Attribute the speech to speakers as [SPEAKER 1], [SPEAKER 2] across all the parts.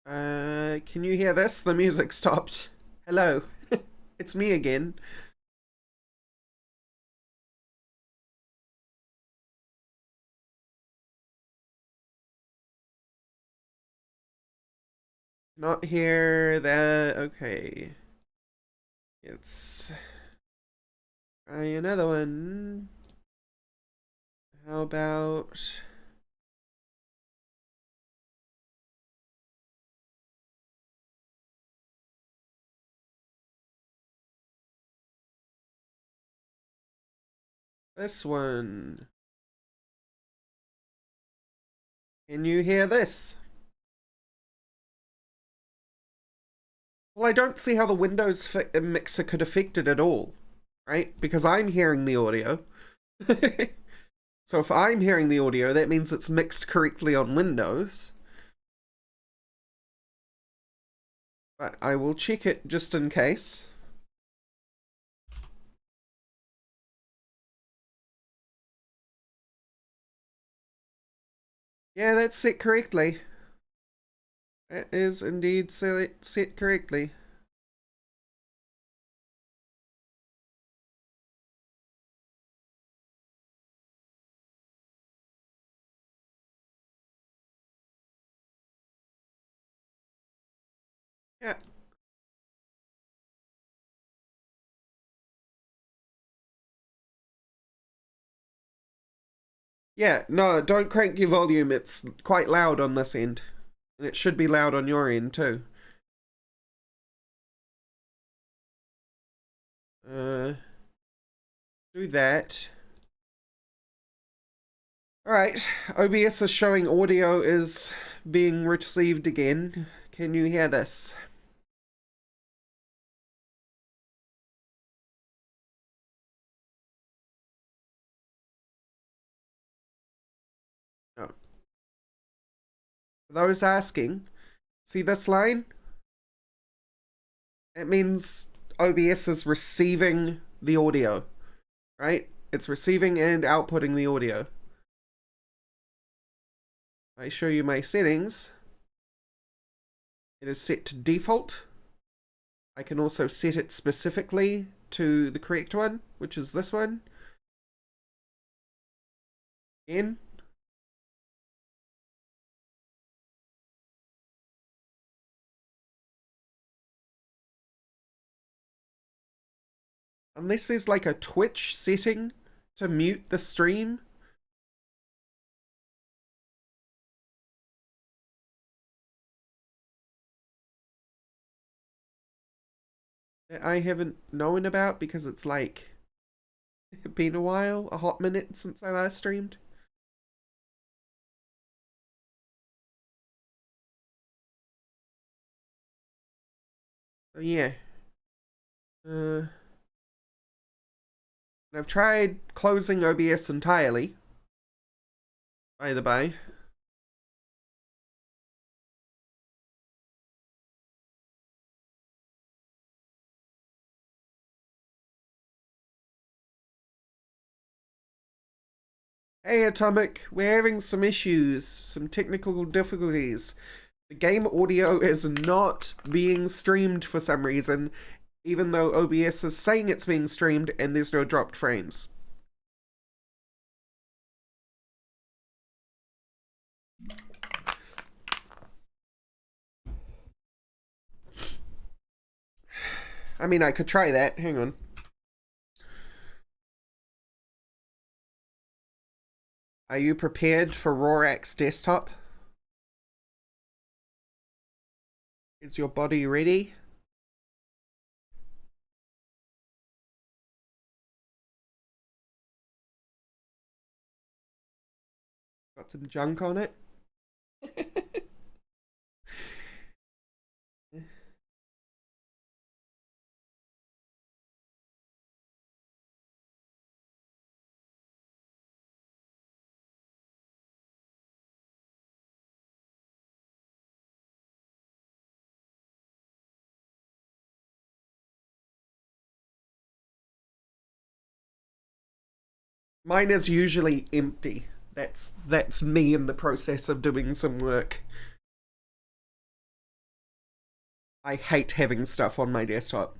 [SPEAKER 1] Can you hear this? The music stopped. Hello. It's me again. Not hear that. Okay. It's try another one. How about this one? Can you hear this? Well, I don't see how the Windows mixer could affect it at all, right? Because I'm hearing the audio. So if I'm hearing the audio, that means it's mixed correctly on Windows. But I will check it just in case. Yeah, that's set correctly. That is indeed set correctly. Yeah. Yeah, no, don't crank your volume. It's quite loud on this end. And it should be loud on your end too. Uh, do that. Alright, OBS is showing audio is being received again. Can you hear this? No. For those asking, see this line? It means OBS is receiving the audio, right? It's receiving and outputting the audio. I show you my settings. It is set to default. I can also set it specifically to the correct one, which is this one. Again. Unless there's like a Twitch setting to mute the stream. That I haven't known about because it's like been a while, a hot minute since I last streamed. So yeah. I've tried closing OBS entirely, by the by. Hey Atomic, we're having some issues, some technical difficulties. The game audio is not being streamed for some reason, even though OBS is saying it's being streamed and there's no dropped frames. I mean, I could try that. Hang on. Are you prepared for Rorax desktop? Is your body ready? Got some junk on it? Mine is usually empty. That's me in the process of doing some work. I hate having stuff on my desktop.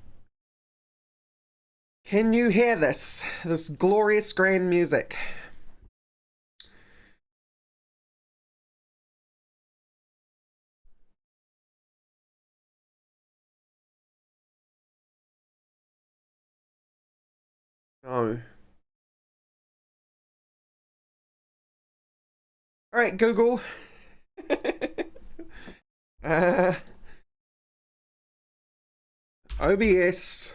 [SPEAKER 1] Can you hear this? This glorious grand music. No. Alright, Google. OBS.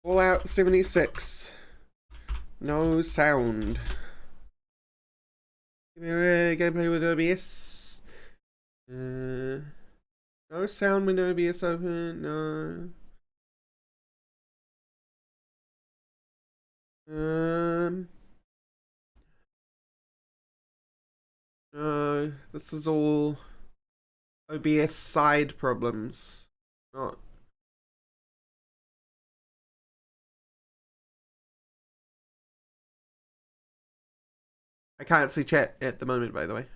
[SPEAKER 1] Fallout 76. No sound. Gameplay with OBS. No sound when OBS open. No. No. This is all OBS side problems. Not. I can't see chat at the moment, by the way.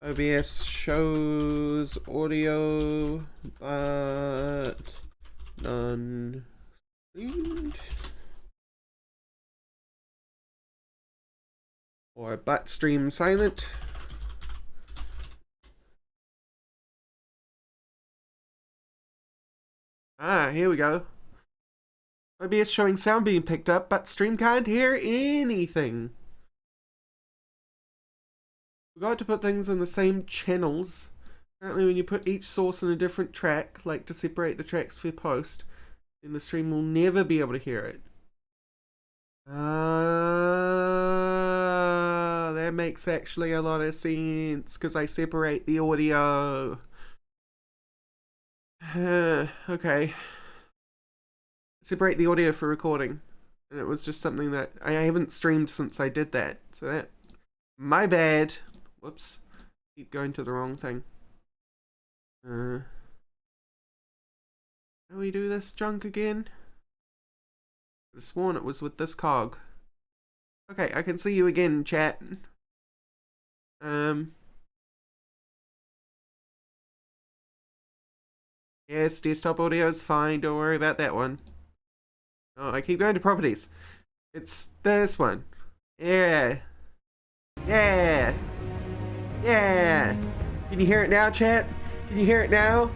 [SPEAKER 1] OBS shows audio, but none streamed. Or but stream silent. Ah, here we go. OBS showing sound being picked up, but stream can't hear anything. Forgot to put things in the same channels. Apparently when you put each source in a different track, like to separate the tracks for post, then the stream will never be able to hear it. That makes actually a lot of sense, because I separate the audio. Okay. Separate the audio for recording. And it was just something that I haven't streamed since I did that. So that, my bad. Whoops. Keep going to the wrong thing. How do we do this junk again? I could have sworn it was with this cog. Okay, I can see you again, chat. Yes, desktop audio is fine. Don't worry about that one. Oh, I keep going to properties. It's this one. Yeah. Yeah. Yeah. Can you hear it now, chat? Can you hear it now?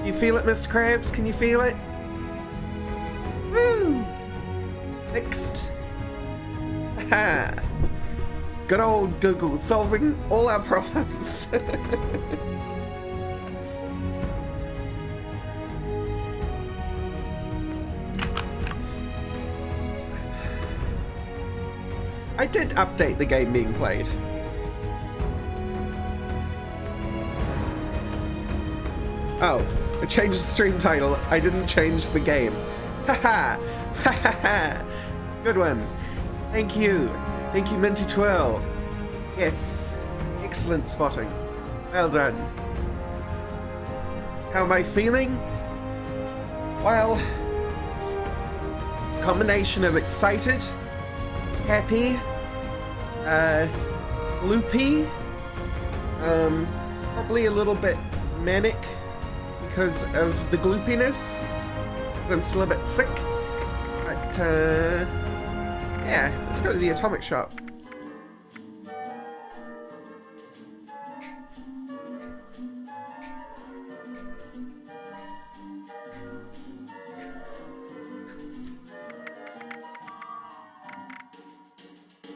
[SPEAKER 1] You feel it, Mr. Krabs? Can you feel it? Woo! Fixed. Haha. Good old Google solving all our problems. I did update the game being played. Oh, I changed the stream title. I didn't change the game. Haha! Haha! Good one. Thank you. Thank you, Minty Twirl. Yes. Excellent spotting. Well done. How am I feeling? Well, combination of excited, happy, loopy, probably a little bit manic because of the gloopiness, because I'm still a bit sick, but yeah, let's go to the atomic shop.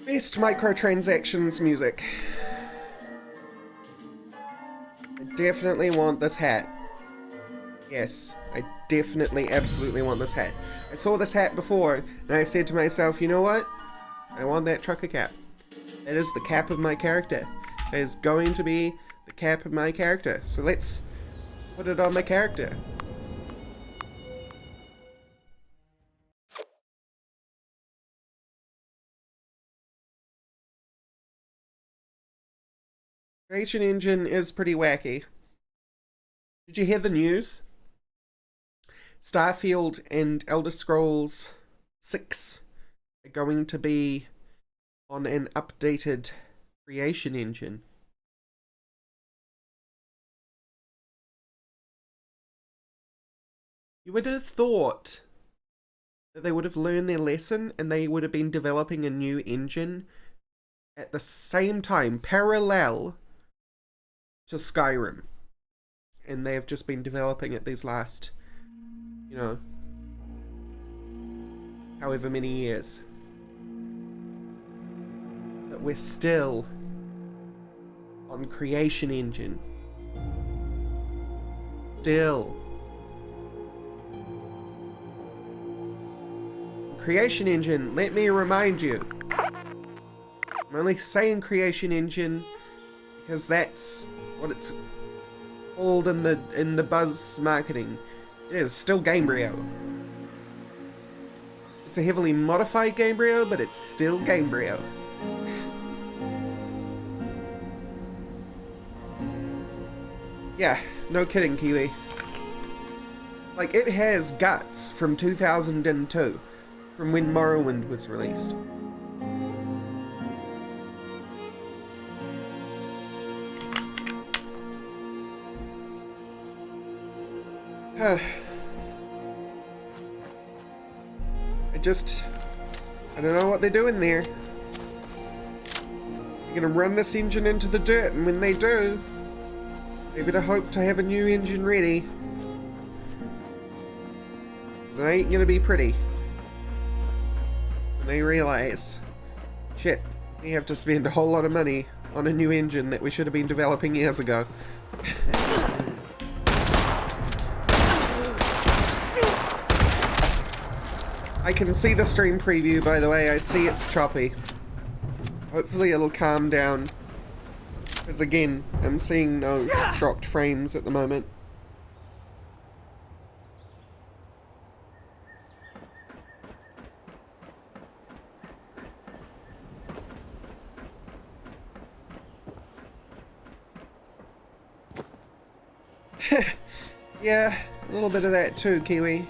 [SPEAKER 1] Best microtransactions music. I definitely want this hat. Yes, I definitely, absolutely want this hat. I saw this hat before, and I said to myself, you know what? I want that trucker cap. That is the cap of my character. That is going to be the cap of my character. So let's put it on my character. Creation engine is pretty wacky. Did you hear the news? Starfield and Elder Scrolls 6 are going to be on an updated creation engine. You would have thought that they would have learned their lesson and they would have been developing a new engine at the same time, parallel to Skyrim. And they have just been developing it these last, you know, however many years. But we're still on creation engine. Still. Creation engine, let me remind you. I'm only saying creation engine because that's what it's called in the buzz marketing. It is still Gamebryo. It's a heavily modified Gamebryo, but it's still Gamebryo. Yeah, no kidding, Kiwi. Like, it has guts from 2002. From when Morrowind was released. I don't know what they're doing there. They're gonna run this engine into the dirt, and when they do, they better hope to have a new engine ready. 'Cause it ain't gonna be pretty. And they realize, shit, we have to spend a whole lot of money on a new engine that we should have been developing years ago. I can see the stream preview, by the way. I see it's choppy. Hopefully it'll calm down. Because again, I'm seeing no dropped frames at the moment. Yeah, a little bit of that too, Kiwi.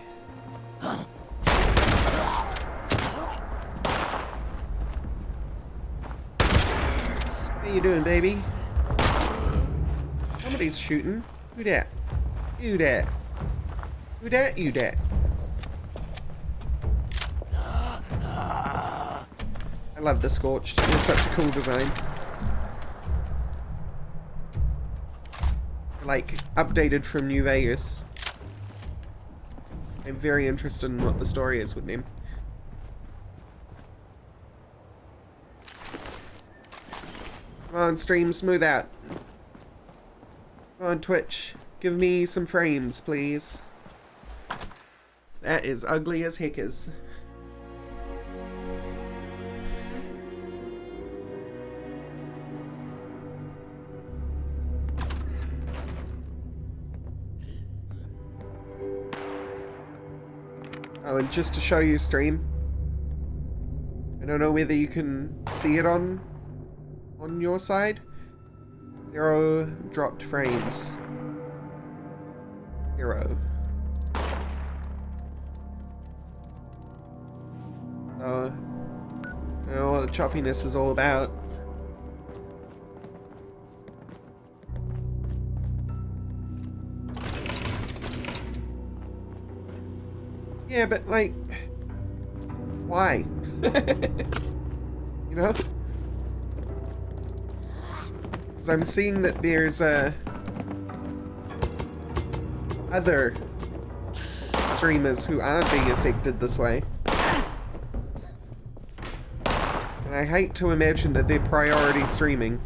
[SPEAKER 1] How you doing, baby? Somebody's shooting. Who dat? You dat? Who dat? You dat? I love the Scorched. It's such a cool design. Like, updated from New Vegas. I'm very interested in what the story is with them. Come on, stream, smooth out. Come on, Twitch. Give me some frames, please. That is ugly as heckers. Oh, and just to show you stream, I don't know whether you can see it on your side. 0 dropped frames. 0. So, I don't know what the choppiness is all about. Yeah, but like, why? You know? Because I'm seeing that there's other streamers who aren't being affected this way. And I hate to imagine that they're priority streaming.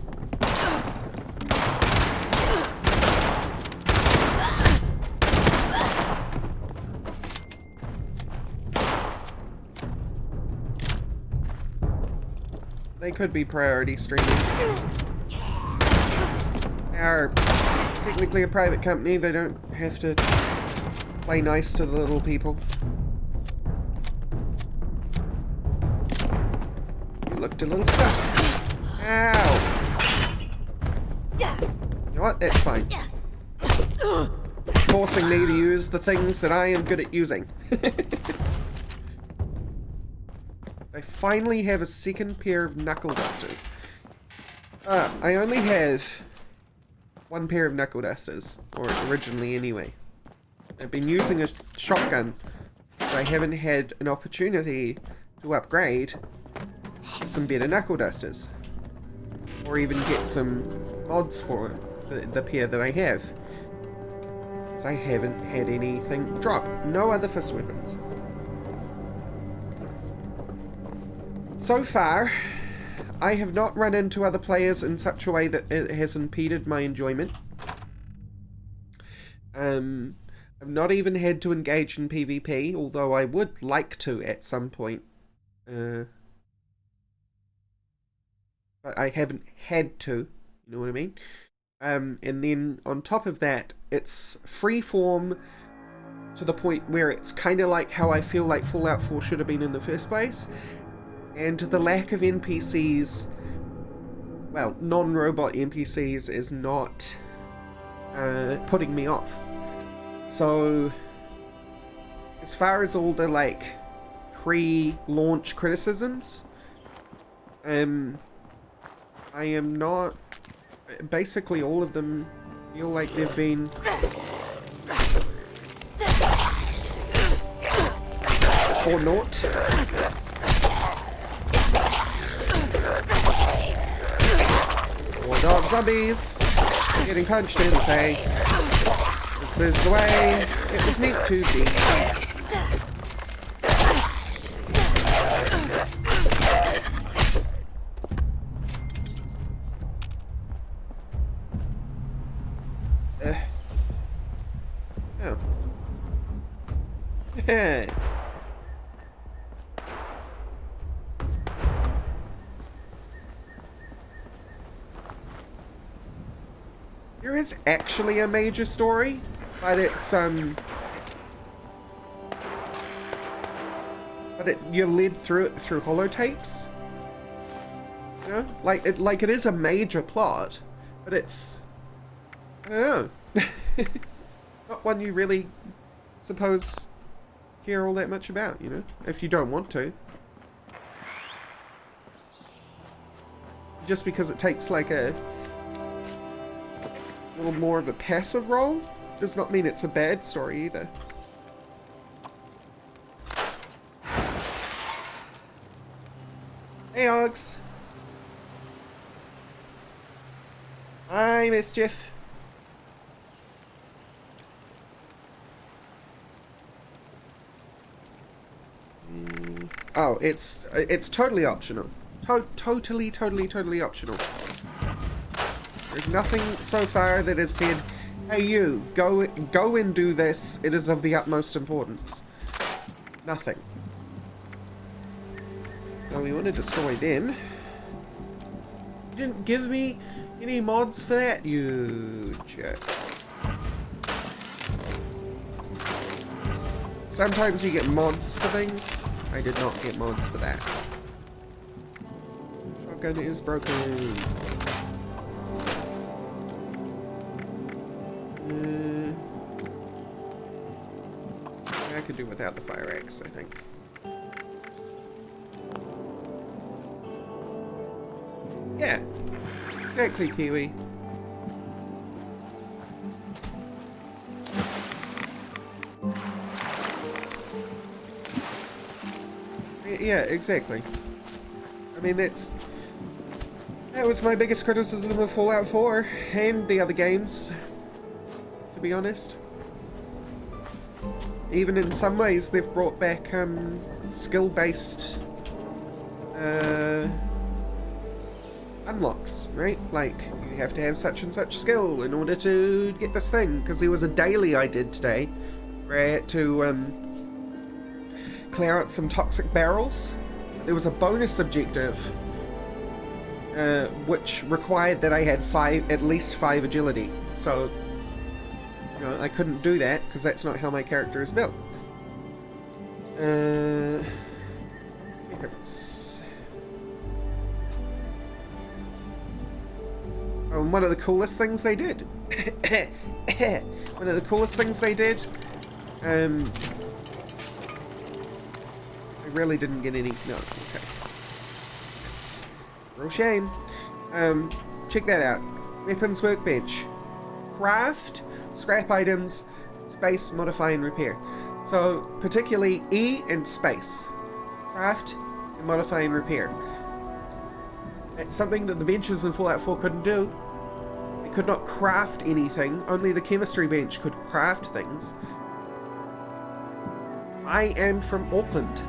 [SPEAKER 1] They could be priority streaming. They are technically a private company. They don't have to play nice to the little people. You looked a little stuck. Ow! You know what? That's fine. forcing me to use the things that I am good at using. I finally have a second pair of knuckle dusters. I only have one pair of knuckle dusters, or originally anyway. I've been using a shotgun, but I haven't had an opportunity to upgrade some better knuckle dusters, or even get some mods for the pair that I have. Because I haven't had anything drop. No other fist weapons. So far, I have not run into other players in such a way that it has impeded my enjoyment. I've not even had to engage in PvP, although I would like to at some point. But I haven't had to, you know what I mean? And then on top of that, it's freeform to the point where it's kind of like how I feel like Fallout 4 should have been in the first place. And the lack of NPCs, well, non-robot NPCs, is not putting me off. So, as far as all the, like, pre-launch criticisms, I am not... Basically, all of them feel like they've been... for naught. More dog zombies getting punched in the face. This is the way it was meant to be. Oh. Hey. There is actually a major story, but it's you're led through it through holotapes. You know, like it is a major plot, but it's, I don't know, not one you really suppose care all that much about. You know, if you don't want to, just because it takes like a little more of a passive role does not mean it's a bad story either. Hey, Ogs. Hi, Mischief. Oh, it's totally optional. Totally optional. There's nothing so far that has said, hey you, go and do this, it is of the utmost importance. Nothing. So we want to destroy them. You didn't give me any mods for that, you jerk. Sometimes you get mods for things. I did not get mods for that. Shotgun is broken. I could do without the fire axe, I think. Yeah, exactly, Kiwi. Yeah, exactly. I mean, that was my biggest criticism of Fallout 4 and the other games, to be honest. Even in some ways, they've brought back skill-based unlocks, right? Like, you have to have such and such skill in order to get this thing. Because there was a daily I did today where I had to clear out some toxic barrels. There was a bonus objective which required that I had at least 5 agility. So, you know, I couldn't do that because that's not how my character is built. Weapons. Oh, and one of the coolest things they did one of the coolest things they did. I really didn't get any. No, okay. That's a real shame. Check that out. Weapons workbench. Craft, scrap items, space, modify, and repair. So, particularly E and space. Craft, and modify, and repair. It's something that the benches in Fallout 4 couldn't do. They could not craft anything. Only the chemistry bench could craft things. I am from Auckland.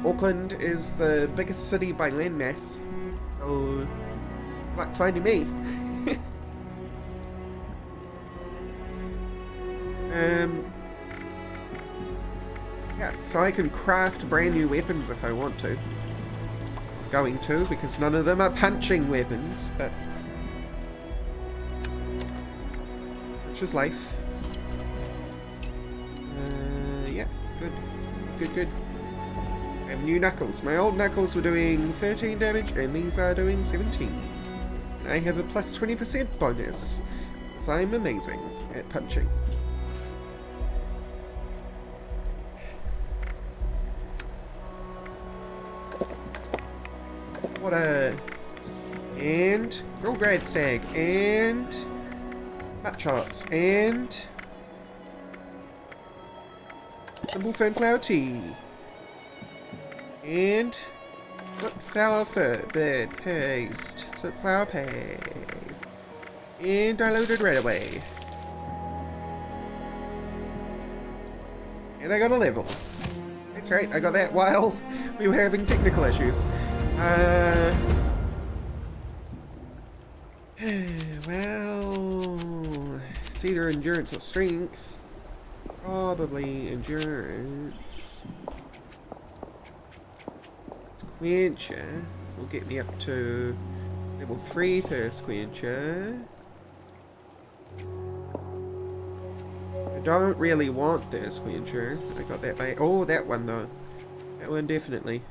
[SPEAKER 1] Auckland is the biggest city by landmass. So, good luck finding me. Yeah, so I can craft brand new weapons if I want to. Going to, because none of them are punching weapons, but which is life. Yeah, good. I have new knuckles. My old knuckles were doing 13 damage, and these are doing 17. And I have a plus 20% bonus, because I'm amazing at punching. And grilled grad stag, and hot chops, and simple fernflower tea, and sunflower paste, and diluted red away. And I got a level. That's right, I got that while we were having technical issues. Well, it's either endurance or strength. Probably endurance. Quencher will get me up to level 3 thirst quencher. I don't really want thirst quencher. I got that by... Oh, that one though. That one definitely.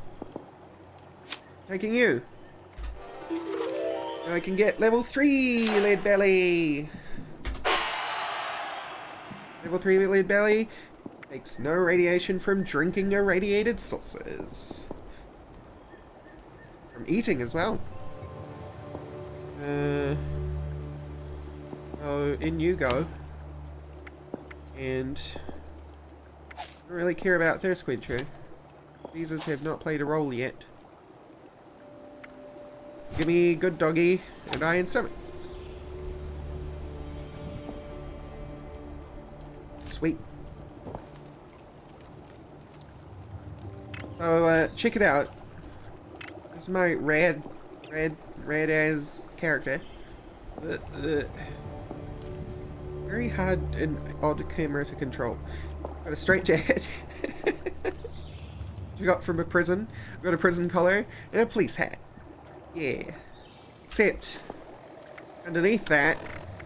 [SPEAKER 1] Taking you. I can get level 3 lead belly. Level 3 lead belly takes no radiation from drinking irradiated sources. From eating as well. Oh, in you go. And I don't really care about thirst quencher. Visas have not played a role yet. Give me good doggy and eye and stomach. Sweet. So, check it out. This is my rad as character. Very hard and odd camera to control. Got a straight jacket. You got from a prison. I've got a prison collar and a police hat. Yeah. Except underneath that,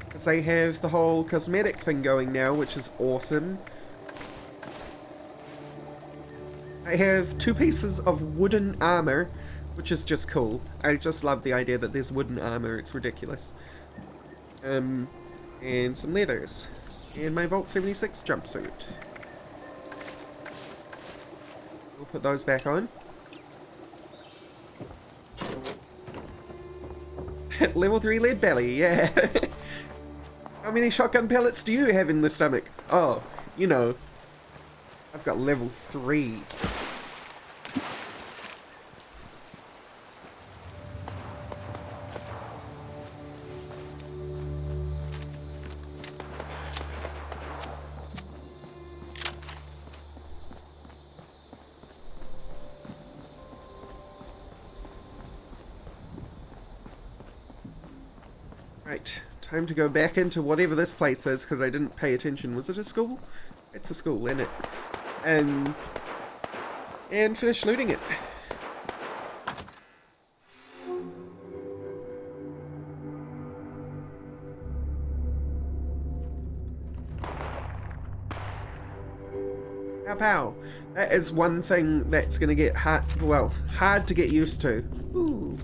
[SPEAKER 1] because they have the whole cosmetic thing going now, which is awesome. I have 2 pieces of wooden armor, which is just cool. I just love the idea that there's wooden armor. It's ridiculous. And some leathers. And my Vault 76 jumpsuit. We'll put those back on. Level 3 lead belly, yeah. How many shotgun pellets do you have in the stomach? Oh, you know, I've got level 3. Right, time to go back into whatever this place is, because I didn't pay attention. Was it a school? It's a school, isn't it? And finish looting it. Pow pow. That is one thing that's going to get hard to get used to. Ooh,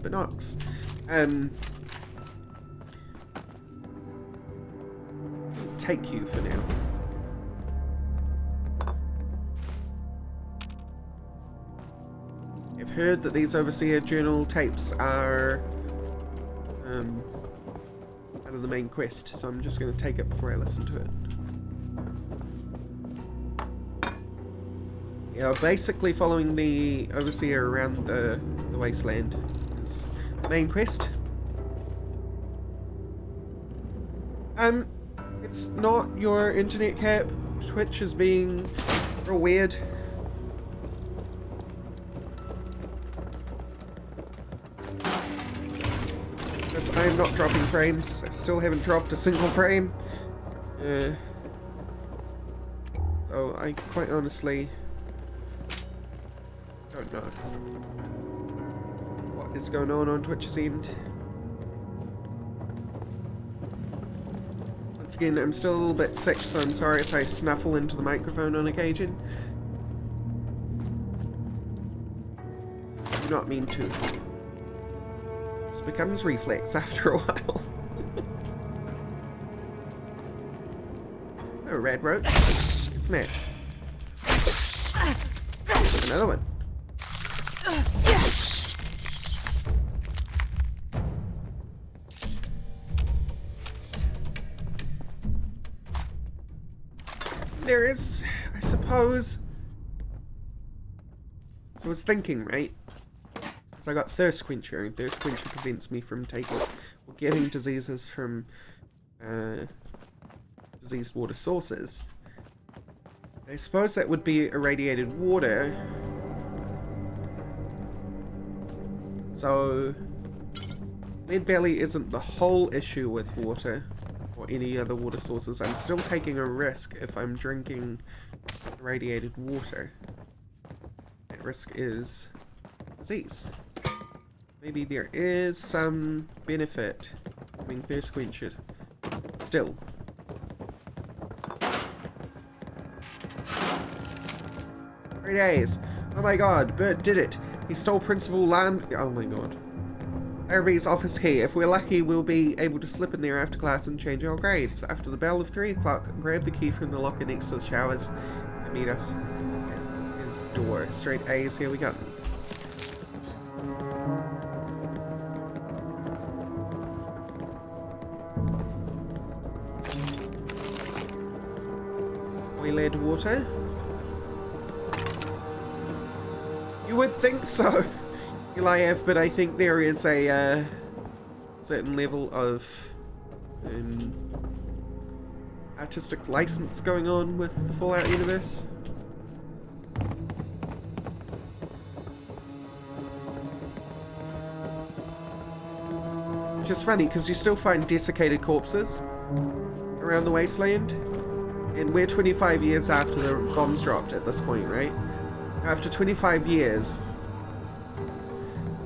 [SPEAKER 1] take you for now. I've heard that these Overseer Journal tapes are out of the main quest, so I'm just going to take it before I listen to it. Yeah, basically following the Overseer around the wasteland is the main quest. It's not your internet cap. Twitch is being real weird. Because I'm not dropping frames. I still haven't dropped a single frame. So I quite honestly don't know what is going on Twitch's end. Once again, I'm still a little bit sick, so I'm sorry if I snuffle into the microphone on occasion. I do not mean to. This becomes reflex after a while. Oh, red roach. It's mad. Another one. There is, I suppose. So I was thinking, right? So I got thirst quencher, and thirst quencher prevents me from taking or getting diseases from diseased water sources. I suppose that would be irradiated water. So lead belly isn't the whole issue with water or any other water sources. I'm still taking a risk if I'm drinking irradiated water. That risk is disease. Maybe there is some benefit of being thirst quenched. Still. 3 days. Oh my god, Bert did it. He stole Principal Lamb. Oh my god. Araby's office key. If we're lucky, we'll be able to slip in there after class and change our grades. After the bell of 3 o'clock, grab the key from the locker next to the showers and meet us at his door. Straight A's, here we go. Oil-led water. You would think so, Eliav, but I think there is a certain level of artistic license going on with the Fallout universe. Which is funny, because you still find desiccated corpses around the wasteland, and we're 25 years after the bombs dropped at this point, right? After 25 years,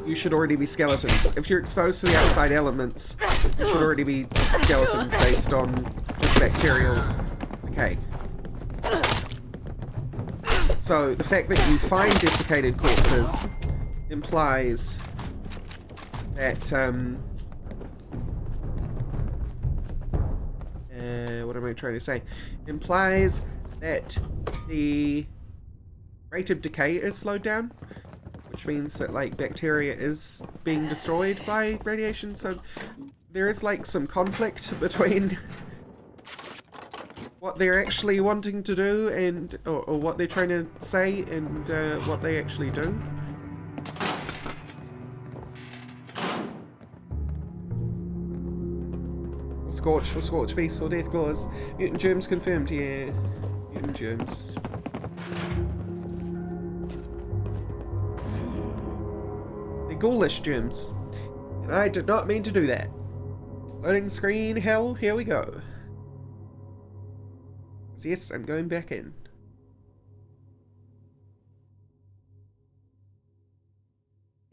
[SPEAKER 1] you should already be skeletons. If you're exposed to the outside elements, you should already be skeletons based on just bacterial decay. So the fact that you find desiccated corpses implies that, what am I trying to say? Implies that the rate of decay is slowed down, which means that like bacteria is being destroyed by radiation. So there is like some conflict between what they're actually wanting to do and or what they're trying to say and what they actually do. Or Scorch Beast or Death Claws. Mutant germs confirmed, yeah. Mutant germs. Ghoulish germs. And I did not mean to do that. Loading screen, hell, here we go. So yes, I'm going back in.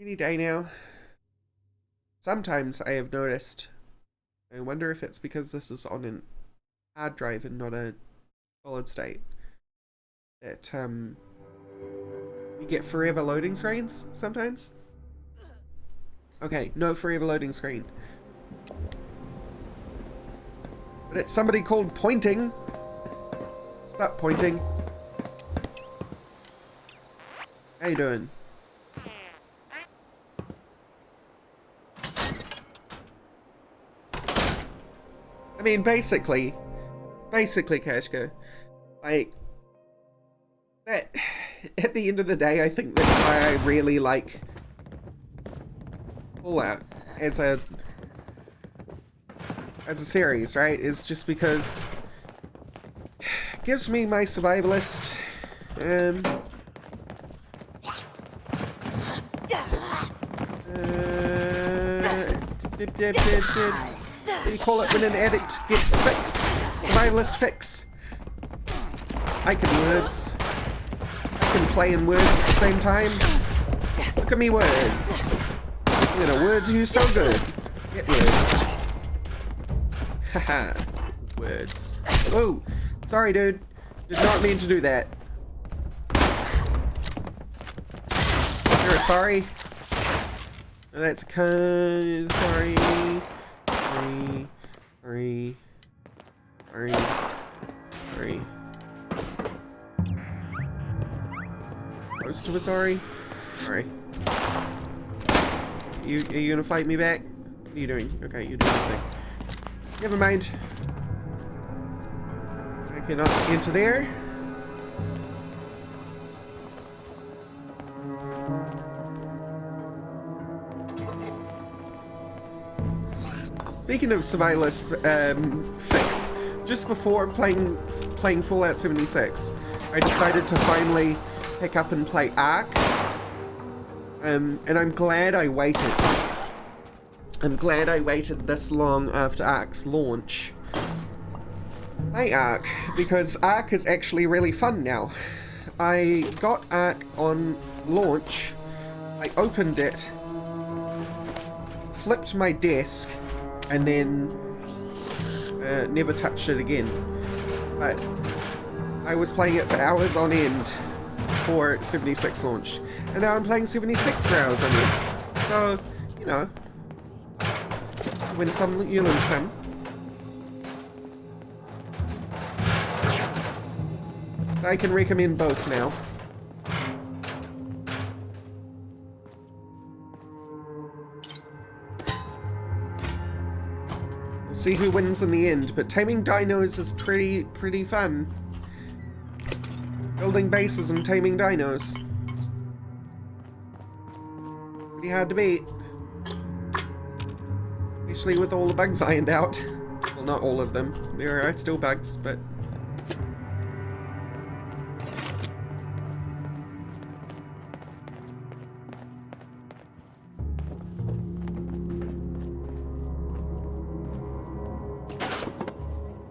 [SPEAKER 1] Any day now. Sometimes I have noticed, I wonder if it's because this is on an hard drive and not a solid state, that you get forever loading screens sometimes. Okay, no forever loading screen. But it's somebody called Pointing. What's up, Pointing? How you doing? I mean, basically, Kashka, like, that, at the end of the day, I think that's why I really like Fallout as a series, right? Is just because it gives me my survivalist, what do you call it when an addict gets fixed? Survivalist fix. I can words. I can play in words at the same time. Look at me words. I'm gonna words you so good. Get words. Haha. Words. Oh, sorry dude. Did not mean to do that. You're sorry? No, that's kind. Sorry. Sorry. Close to a sorry? Sorry. Are you gonna fight me back? What are you doing? Okay, you're doing nothing. Never mind. I cannot enter there. Speaking of survivalist fix, just before playing Fallout 76, I decided to finally pick up and play Ark, and I'm glad I waited. I'm glad I waited this long after Ark's launch. Play Ark, because Ark is actually really fun now. I got Ark on launch, I opened it, flipped my desk, and then never touched it again. But I was playing it for hours on end before 76 launched, and now I'm playing 76 for hours on end. So, you know, win some, you lose some. But I can recommend both now. See who wins in the end, but taming dinos is pretty fun. Building bases and taming dinos. Pretty hard to beat. Especially with all the bugs ironed out. Well, not all of them. There are still bugs, but...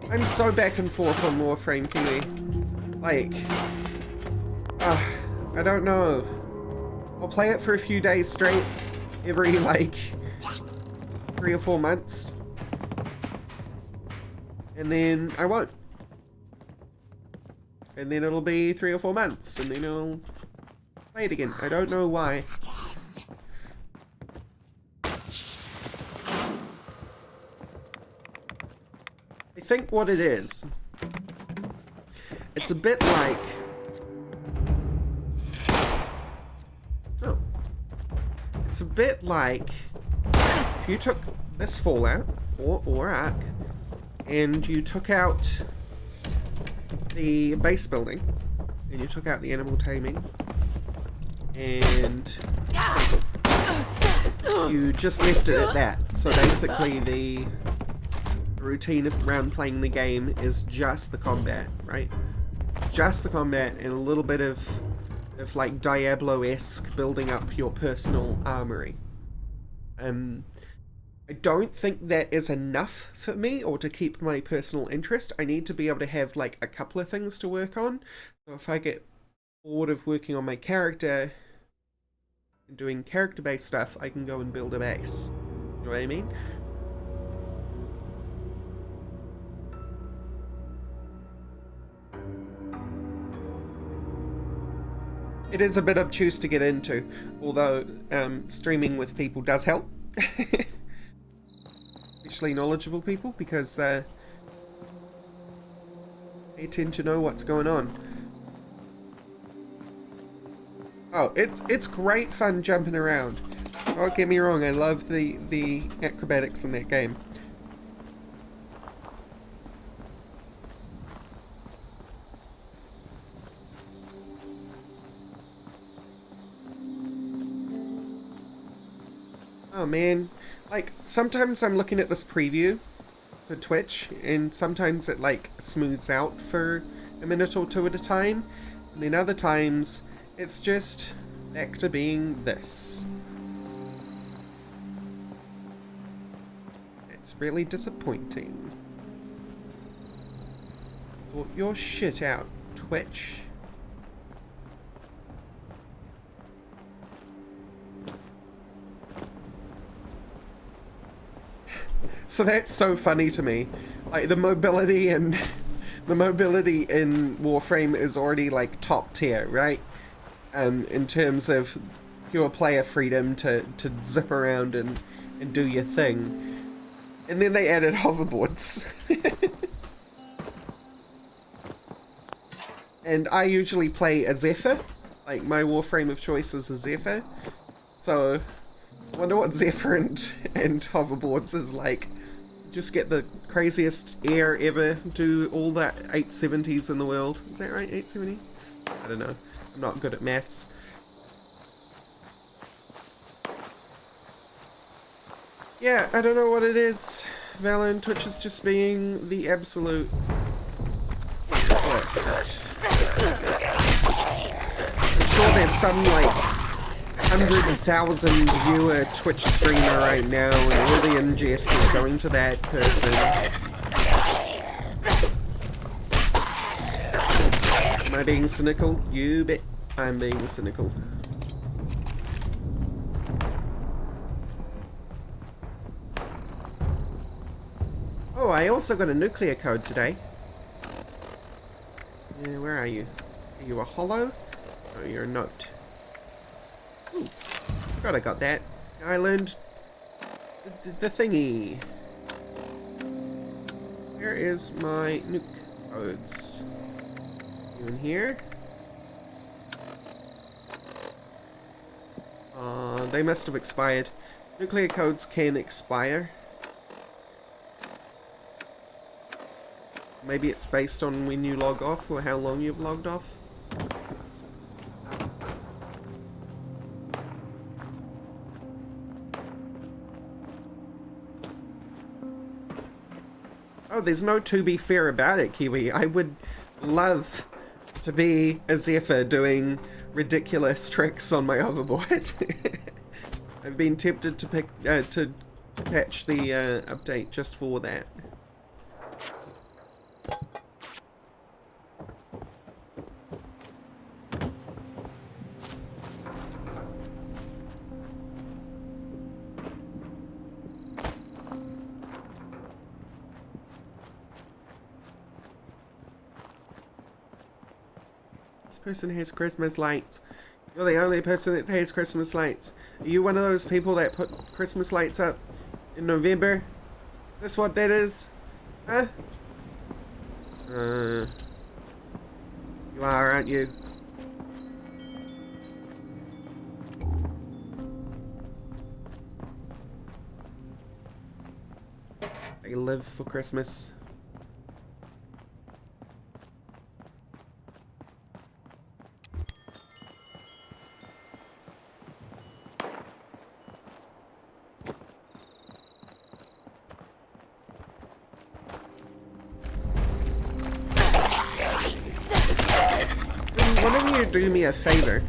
[SPEAKER 1] I'm so back and forth on Warframe, Kiwi. Like, I don't know. I'll play it for a few days straight, every, like, 3 or 4 months. And then I won't. And then it'll be 3 or 4 months, and then I'll play it again. I don't know why. I think what it is, it's a bit like... Oh. It's a bit like if you took this Fallout, or Ark, and you took out the base building, and you took out the animal taming, and you just left it at that. So basically the routine around playing the game is just the combat, right? It's just the combat and a little bit of like Diablo-esque building up your personal armory. I don't think that is enough for me, or to keep my personal interest. I need to be able to have like a couple of things to work on. So if I get bored of working on my character and doing character-based stuff, I can go and build a base. You know what I mean? It is a bit obtuse to get into, although streaming with people does help. Especially knowledgeable people, because They tend to know what's going on. Oh, it's great fun jumping around. Don't get me wrong, I love the acrobatics in that game. Oh man, like sometimes I'm looking at this preview for Twitch and sometimes it like smooths out for a minute or two at a time, and then other times it's just back to being this. It's really disappointing. Sort your shit out, Twitch. So that's so funny to me. Like the mobility in Warframe is already like top tier, right? In terms of pure player freedom to zip around and do your thing. And then they added hoverboards. And I usually play a Zephyr. Like my Warframe of choice is a Zephyr. So I wonder what Zephyr and hoverboards is like. Just get the craziest air ever, do all that 870s in the world. Is that right, 870? I don't know. I'm not good at maths. Yeah, I don't know what it is. Valorant Twitch is just being the absolute worst. I'm sure there's some like 100,000 viewer Twitch streamer right now and all the ingest is going to that person. Am I being cynical? You bet I'm being cynical. Oh, I also got a nuclear code today. Yeah, where are you? Are you a holo? Oh, you're a note. Ooh, forgot I got that. I learned the thingy. Where is my nuke codes? You in here? They must have expired. Nuclear codes can expire. Maybe it's based on when you log off or how long you've logged off. Oh, there's no to be fair about it, Kiwi. I would love to be a Zephyr doing ridiculous tricks on my overboard. I've been tempted to patch the update just for that. This person has Christmas lights. You're the only person that has Christmas lights. Are you one of those people that put Christmas lights up in November? That's what that is? Huh? You are, aren't you? I live for Christmas. Why don't you do me a favor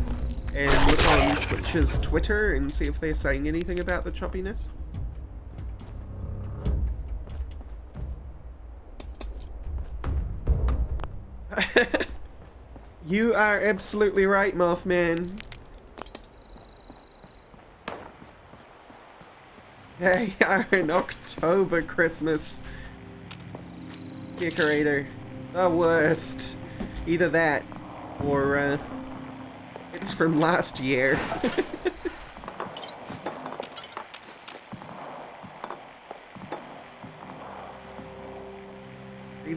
[SPEAKER 1] and look on Twitch's Twitter and see if they're saying anything about the choppiness? You are absolutely right, Mothman. They are an October Christmas decorator. The worst. Either that, or it's from last year.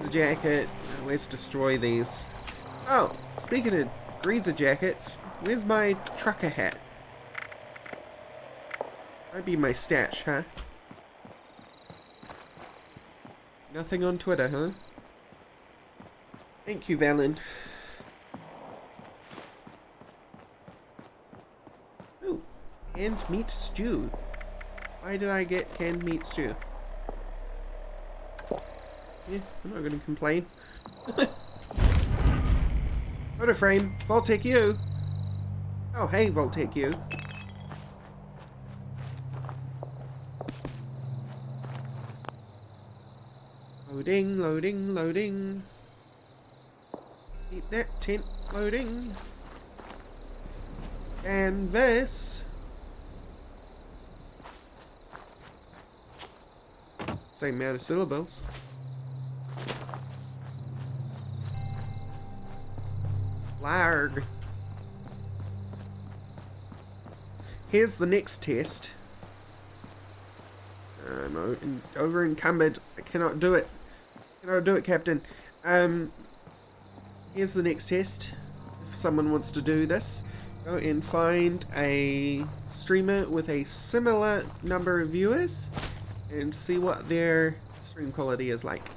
[SPEAKER 1] Greaser jacket. Let's destroy these. Oh, speaking of greaser jackets, where's my trucker hat? Might be my stash, huh? Nothing on Twitter, huh? Thank you, Valen. Ooh, canned meat stew. Why did I get canned meat stew? Yeah, I'm not gonna complain. Photo frame, Voltec U. Oh, hey, Voltec U. Loading, loading, loading. Keep that tent loading. Canvas. Same amount of syllables. Larg. Here's the next test. I'm over encumbered. I cannot do it. Cannot do it, Captain. Here's the next test. If someone wants to do this, go and find a streamer with a similar number of viewers and see what their stream quality is like.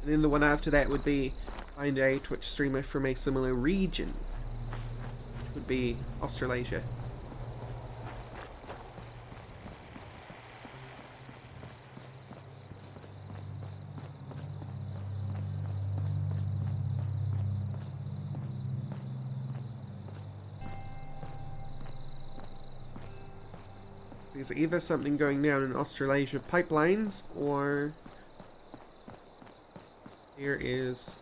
[SPEAKER 1] And then the one after that would be find a Twitch streamer from a similar region, which would be Australasia. There's either something going down in Australasia pipelines, or there is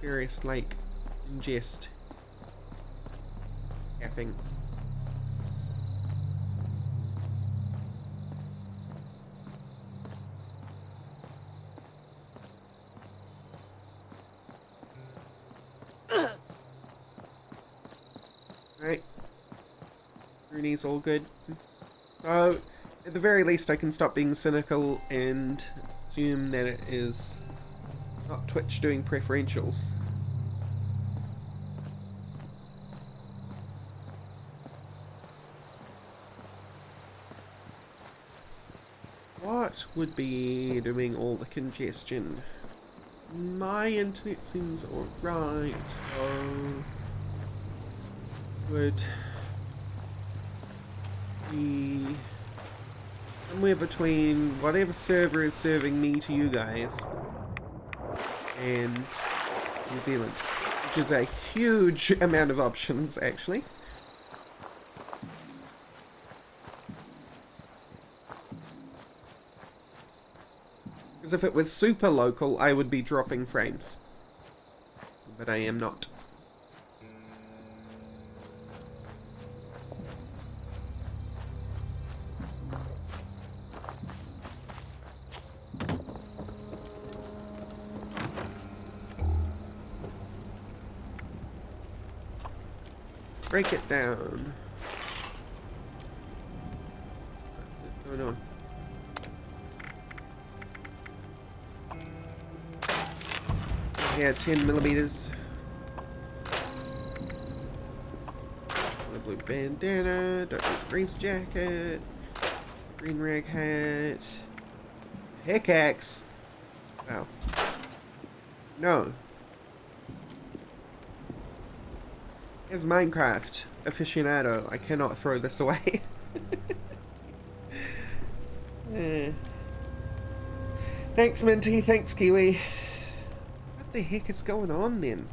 [SPEAKER 1] serious like ingest capping. Right. Rooney's all good. So, at the very least, I can stop being cynical and assume that it is not Twitch doing preferentials. What would be doing all the congestion? My internet seems alright, so would be somewhere between whatever server is serving me to you guys and New Zealand, which is a huge amount of options, actually. Because if it was super local, I would be dropping frames, but I am not. Break it down. What's going on? Yeah, 10 millimeters. Blue bandana, dark race jacket, green rag hat, pickaxe. Wow. No. As Minecraft aficionado, I cannot throw this away. Thanks, Minty. Thanks, Kiwi. What the heck is going on then?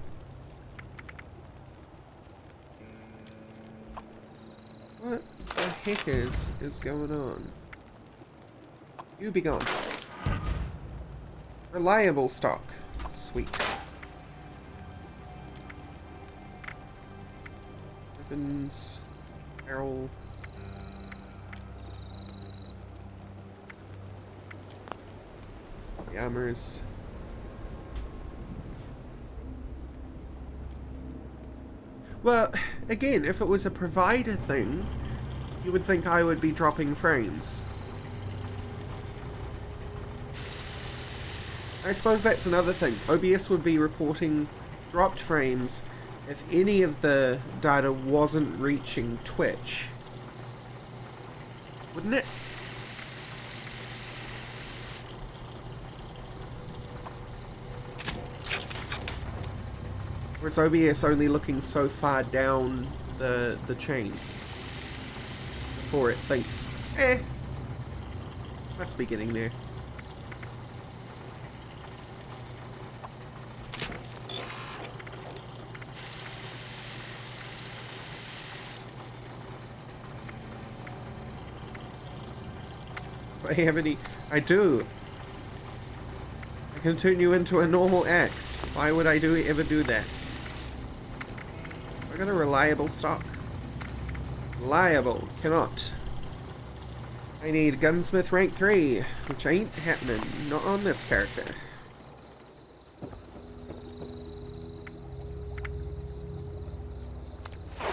[SPEAKER 1] What the heck is going on? You be gone. Reliable stock. Sweet. Weapons. Barrel. The armors. Well, again, if it was a provider thing, you would think I would be dropping frames. I suppose that's another thing. OBS would be reporting dropped frames if any of the data wasn't reaching Twitch. Wouldn't it? Or is OBS only looking so far down the chain before it thinks, must be getting there. Do I have any? I do. I can turn you into a normal axe. Why would I ever do that? I got a reliable stock. Reliable. Cannot. I need gunsmith rank 3, which ain't happening. Not on this character.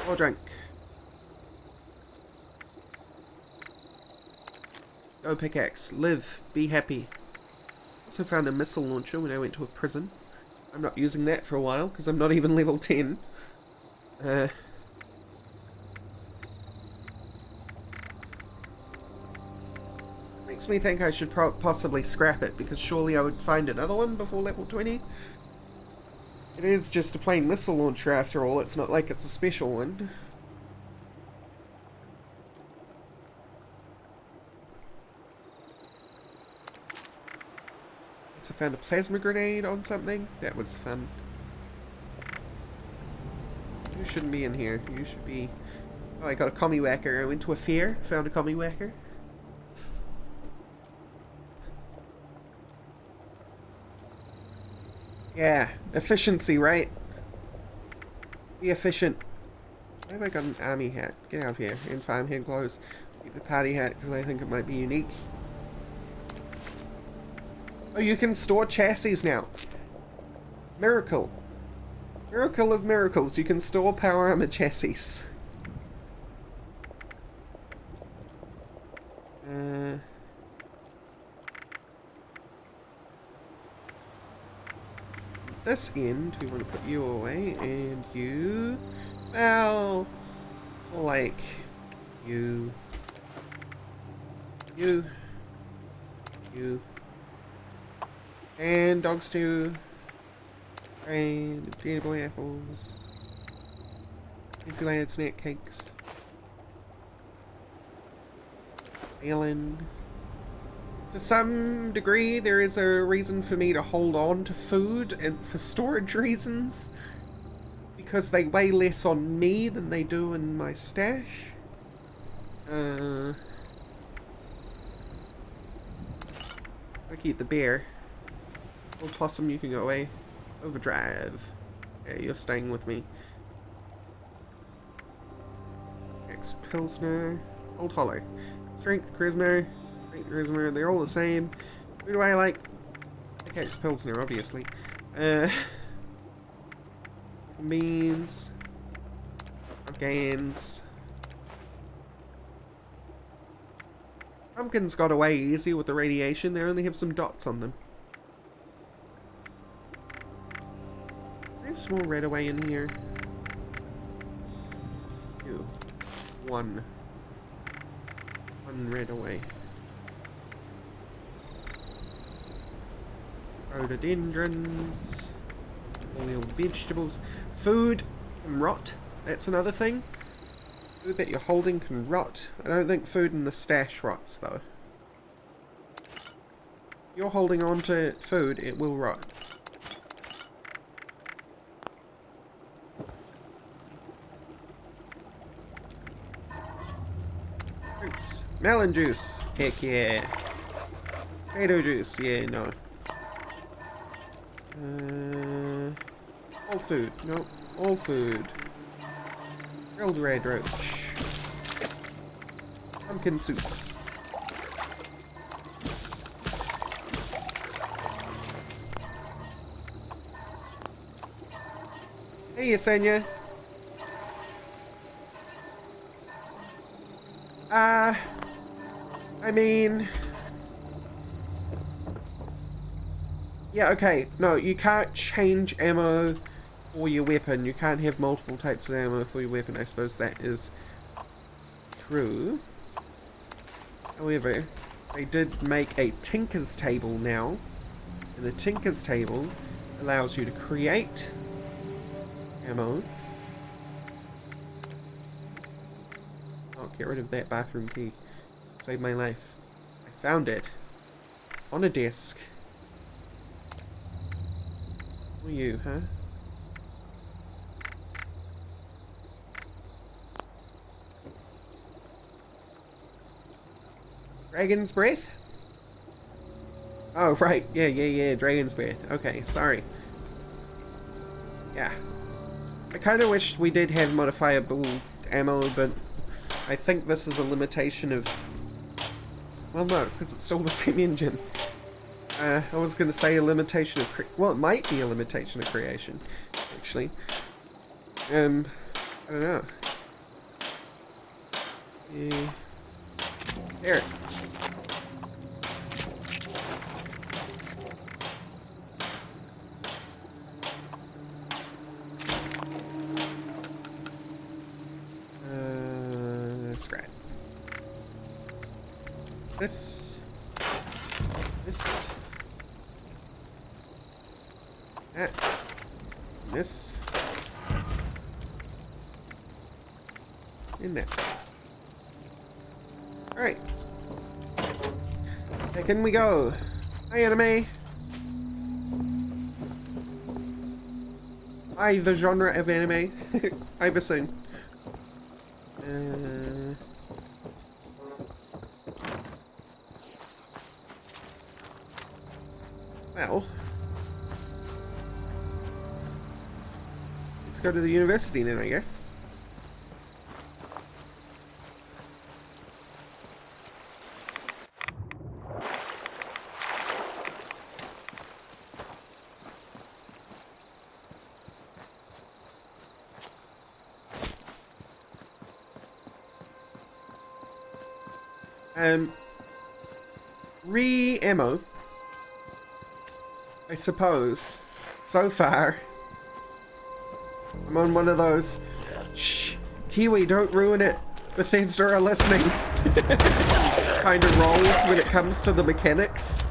[SPEAKER 1] Or drink. Go pickaxe. Live. Be happy. Also found a missile launcher when I went to a prison. I'm not using that for a while because I'm not even level 10. Makes me think I should possibly scrap it because surely I would find another one before level 20. It is just a plain missile launcher after all. It's not like it's a special one. I found a plasma grenade on something. That was fun. You shouldn't be in here. You should be... Oh, I got a commie whacker. I went to a fair, found a commie whacker. Yeah, efficiency, right? Be efficient. Why have I got an army hat? Get out of here. And farmhand clothes. Keep the party hat because I think it might be unique. Oh, you can store chassis now. Miracle. Miracle of miracles. You can store power armor chassis. This end, we want to put you away, and you... Well... Like... You... And dog stew. And Danny Boy apples. Fancy Land snack cakes. Melon. To some degree, there is a reason for me to hold on to food and for storage reasons. Because they weigh less on me than they do in my stash. I keep the bear. Old possum, you can go away. Overdrive. Yeah, you're staying with me. Ex-Pilsner. Old Hollow. Strength, Charisma. Strength, Charisma. They're all the same. Who do I like? Ex-Pilsner, obviously. Beans. Organs. Pumpkins got away easy with the radiation. They only have some dots on them. I have some more red away in here. 2. 1. 1 red away. Rhododendrons. Oiled vegetables. Food can rot. That's another thing. Food that you're holding can rot. I don't think food in the stash rots though. If you're holding on to food, it will rot. Fruits. Melon juice. Heck yeah. Potato juice. Yeah, no. All food. No. All food. Grilled red roach. Pumpkin soup. Hey, Yesenia. I mean... Yeah, okay. No, you can't change ammo for your weapon. You can't have multiple types of ammo for your weapon. I suppose that is true. However, they did make a Tinker's Table now. And the Tinker's Table allows you to create ammo. Oh, get rid of that bathroom key. Saved my life. I found it. On a desk. Who are you, huh? Dragon's Breath? Oh, right. Yeah. Dragon's Breath. Okay, sorry. Yeah. I kind of wish we did have modifiable ammo, but I think this is a limitation of... Well, no, because it's still the same engine. I was going to say a limitation of... Well, it might be a limitation of creation, actually. I don't know. Yeah. There. Scrap. This. That. This. In there. Alright. Back in we go. Hi, anime. Hi, the genre of anime. Hi, bassoon. Well, let's go to the university then, I guess. Re-ammo, I suppose. So far, I'm on one of those, shh, Kiwi, don't ruin it, Bethesda are listening, kind of roles when it comes to the mechanics.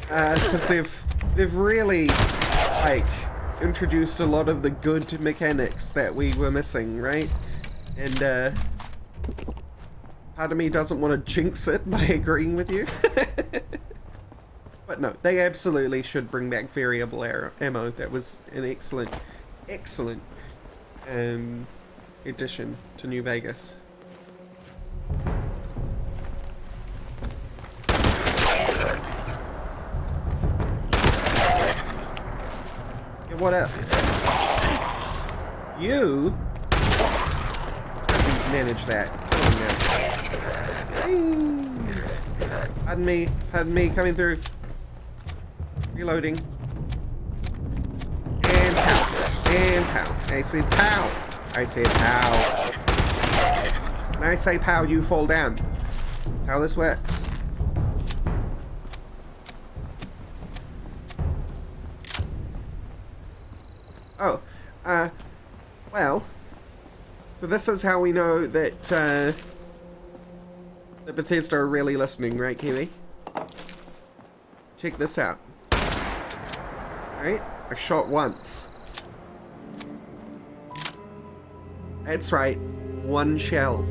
[SPEAKER 1] Because they've really, like, introduced a lot of the good mechanics that we were missing, right? And, part of me doesn't want to jinx it by agreeing with you. But no, they absolutely should bring back variable ammo. That was an excellent addition to New Vegas. Yeah, what up? You manage that. Pardon me, coming through. Reloading. And pow. And pow. I said pow. I said pow. When I say pow, you fall down. How this works. Oh. Well. So this is how we know that, that Bethesda are really listening, right, Kiwi? Check this out. Alright, I shot once. That's right, one shell.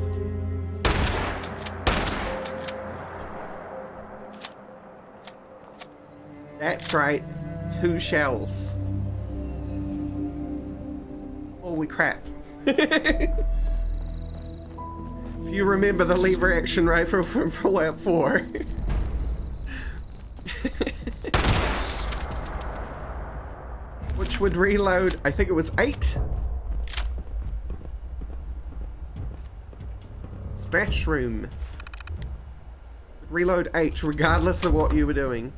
[SPEAKER 1] That's right, 2 shells. Holy crap. If you remember the lever action rifle from Fallout 4. Which would reload, I think it was 8? Stash room. Would reload 8 regardless of what you were doing.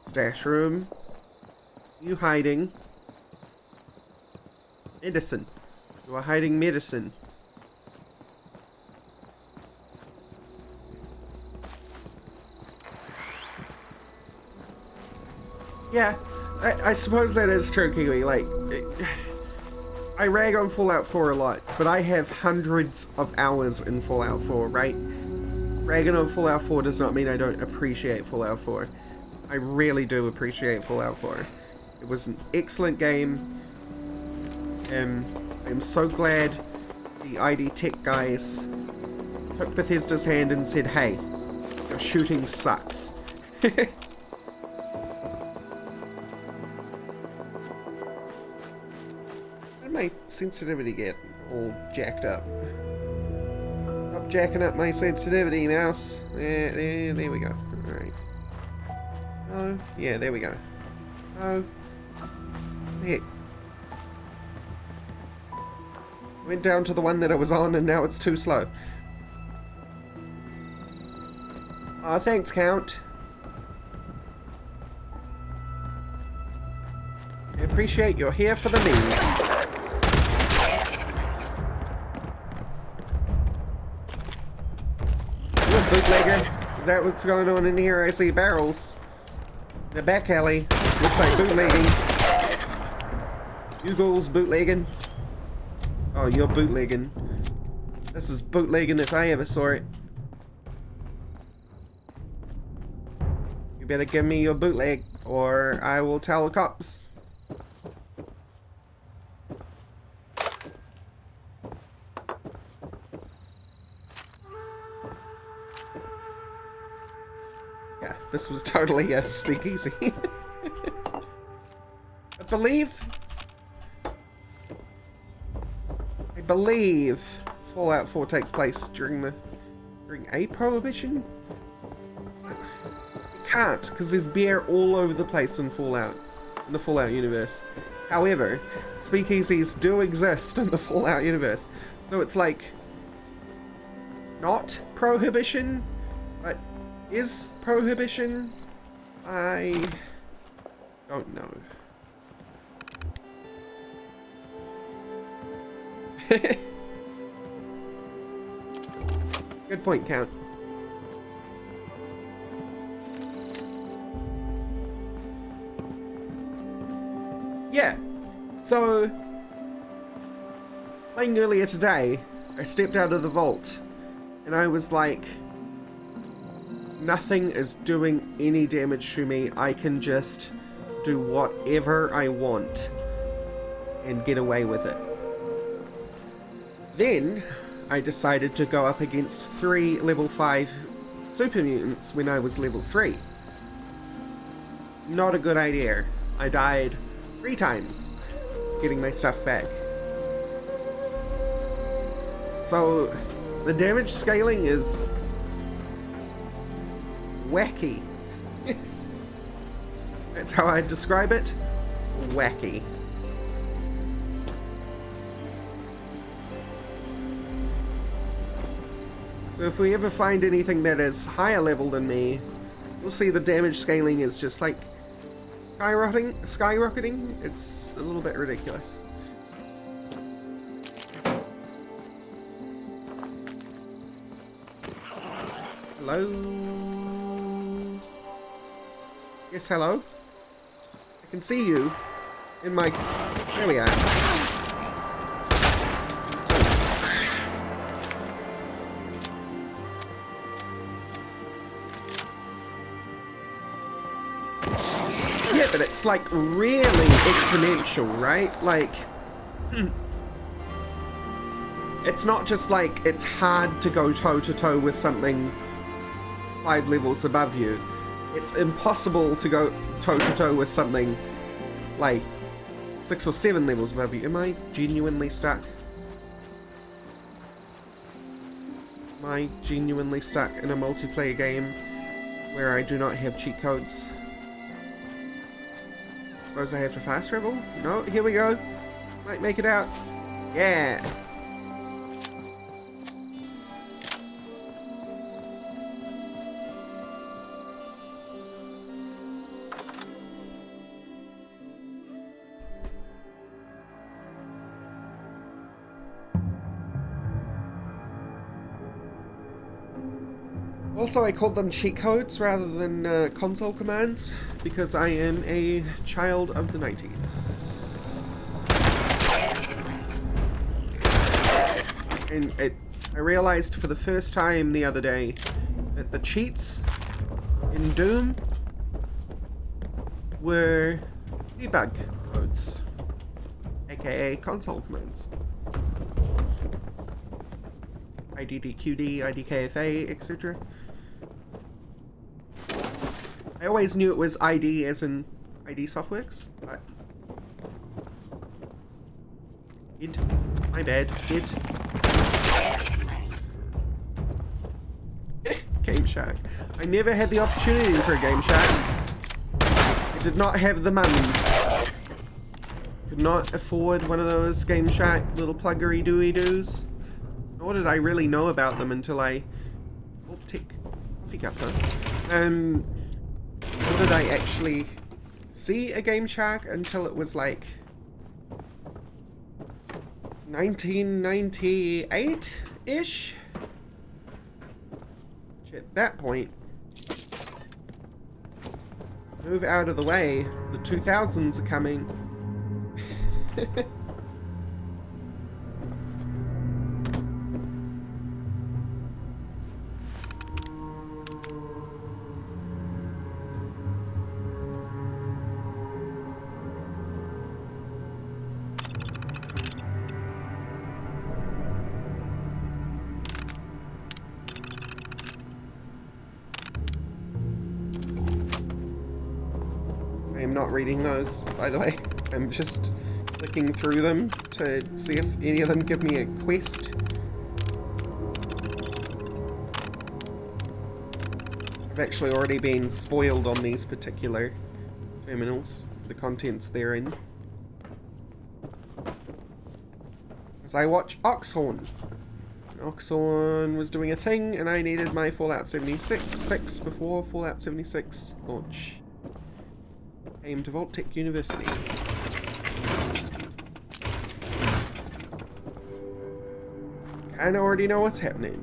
[SPEAKER 1] Stash room. You hiding. Medicine. You are hiding medicine. Yeah, I suppose that is true, Kiwi. Like, I rag on Fallout 4 a lot, but I have hundreds of hours in Fallout 4, right? Ragging on Fallout 4 does not mean I don't appreciate Fallout 4. I really do appreciate Fallout 4. It was an excellent game. I'm so glad the ID Tech guys took Bethesda's hand and said, hey, your shooting sucks. My sensitivity get all jacked up. Stop jacking up my sensitivity, mouse. There we go. Alright. Oh, yeah, there we go. Oh. Heck. Went down to the one that I was on and now it's too slow. Oh, thanks, Count. I appreciate you're here for the meme. Bootlegger. Is that what's going on in here? I see barrels. In the back alley. This looks like bootlegging. You ghouls bootlegging. Oh, you're bootlegging. This is bootlegging if I ever saw it. You better give me your bootleg or I will tell the cops. Yeah, this was totally a speakeasy. I believe Fallout 4 takes place during a prohibition? It can't, because there's beer all over the place in the Fallout universe. However, speakeasies do exist in the Fallout universe. So it's like not prohibition, but is prohibition? I don't know. Good point, Count. Yeah, so playing earlier today, I stepped out of the vault and I was like, nothing is doing any damage to me. I can just do whatever I want and get away with it. Then I decided to go up against 3 level 5 super mutants when I was level 3. Not a good idea. I died 3 times getting my stuff back. So the damage scaling is wacky. That's how I describe it. Wacky. So if we ever find anything that is higher level than me, you'll see the damage scaling is just like skyrocketing. It's a little bit ridiculous. Hello? Yes, hello? I can see you in my... There we are. Yeah, but it's like really exponential, right? Like... It's not just like it's hard to go toe-to-toe with something 5 levels above you. It's impossible to go toe-to-toe with something like 6 or 7 levels above you. Am I genuinely stuck? Am I genuinely stuck in a multiplayer game where I do not have cheat codes? Suppose I have to fast travel? No, here we go. Might make it out. Yeah. Also, I called them cheat codes rather than console commands because I am a child of the 90s. And I realized for the first time the other day that the cheats in Doom were debug codes, aka console commands. IDDQD, IDKFA, etc. I always knew it was ID as in ID Softworks, but... id. My bad, id. Game Shark. I never had the opportunity for a Game Shark. I did not have the mums. Could not afford one of those Game Shark little pluggery dooey doos. Nor did I really know about them until I... oh, tick. Coffee cup, huh? Nor did I actually see a Game Shark until it was like... 1998-ish? At that point, move out of the way, the 2000s are coming. I am not reading those, by the way. I'm just clicking through them to see if any of them give me a quest. I've actually already been spoiled on these particular terminals, the contents therein. Because I watch Oxhorn. Oxhorn was doing a thing, and I needed my Fallout 76 fix before Fallout 76 launch. Came to Vault-Tec University. Kinda already know what's happening.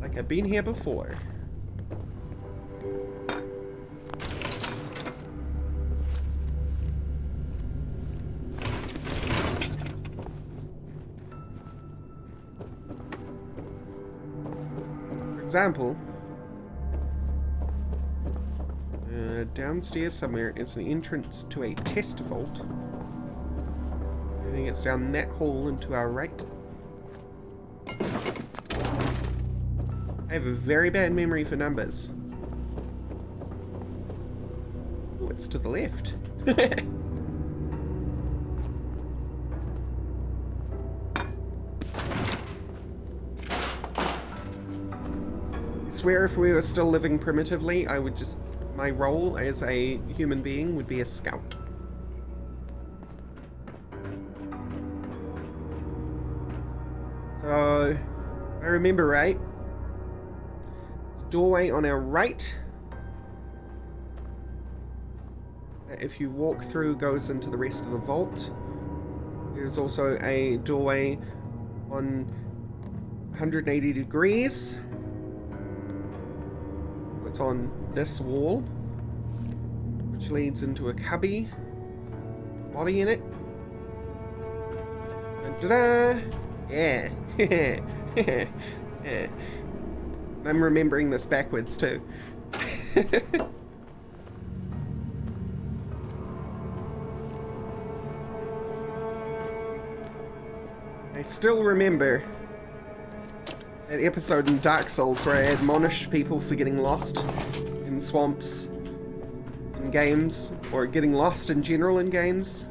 [SPEAKER 1] Like I've been here before. For example, downstairs somewhere is an entrance to a test vault. I think it's down that hall and to our right. I have a very bad memory for numbers. Oh, it's to the left. I swear if we were still living primitively, I would just... my role as a human being would be a scout. So, if I remember right, there's a doorway on our right. If you walk through, goes into the rest of the vault. There's also a doorway on 180 degrees. It's on this wall, which leads into a cubby. Body in it. Ta-da! Yeah. Yeah. I'm remembering this backwards too. I still remember that episode in Dark Souls where I admonished people for getting lost in swamps in games, or getting lost in general in games.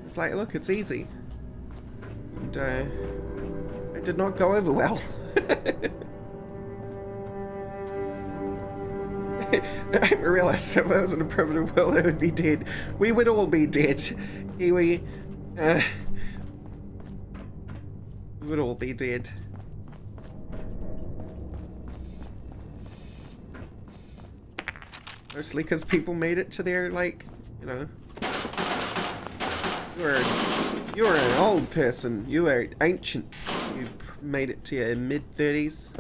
[SPEAKER 1] It's like, look, it's easy. And it did not go over well. I realized if I was in a primitive world, I would be dead. We would all be dead. We would all be dead. Mostly because people made it to their, like, you know... You were an old person. You were ancient. You made it to your mid-30s.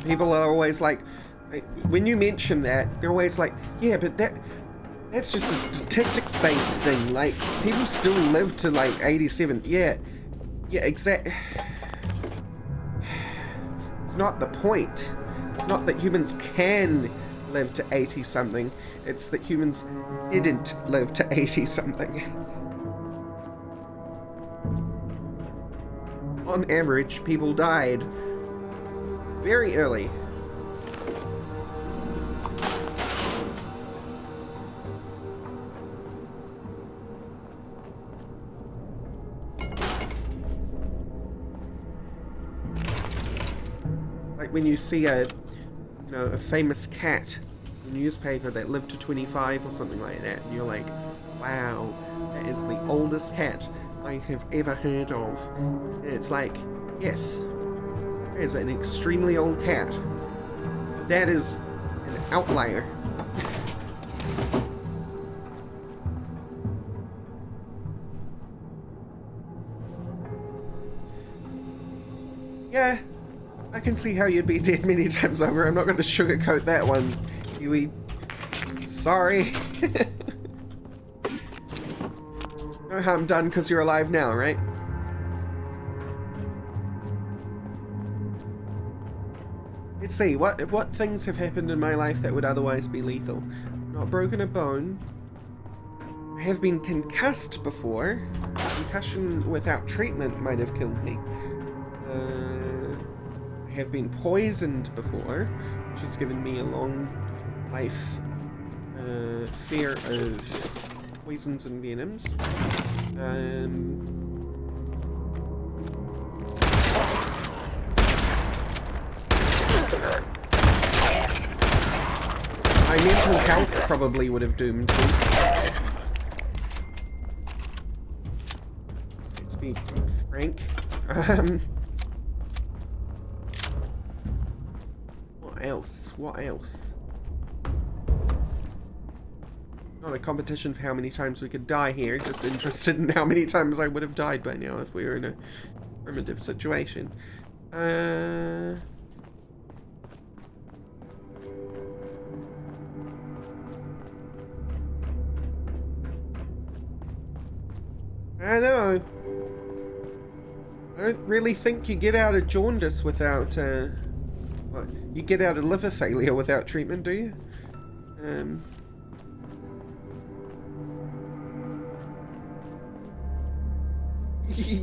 [SPEAKER 1] People are always like, when you mention that, they're always like, yeah, but that's just a statistics-based thing. Like, people still live to like 87. Yeah, exactly. It's not the point. It's not that humans can live to 80-something. It's that humans didn't live to 80-something. On average, people died very early. Like when you see a famous cat in a newspaper that lived to 25 or something like that, and you're like, wow, that is the oldest cat I have ever heard of. And it's like, yes, that is an extremely old cat. That is an outlier. Yeah, I can see how you'd be dead many times over. I'm not going to sugarcoat that one, Huey. Sorry. No harm done because you're alive now, right? Let's see, what things have happened in my life that would otherwise be lethal? Not broken a bone. I have been concussed before. Concussion without treatment might have killed me. I have been poisoned before, which has given me a long life fear of poisons and venoms. My mental health probably would have doomed me. Let's be frank. What else? Not a competition for how many times we could die here, just interested in how many times I would have died by now if we were in a primitive situation. I don't know. I don't really think you get out of jaundice without, you get out of liver failure without treatment, do you?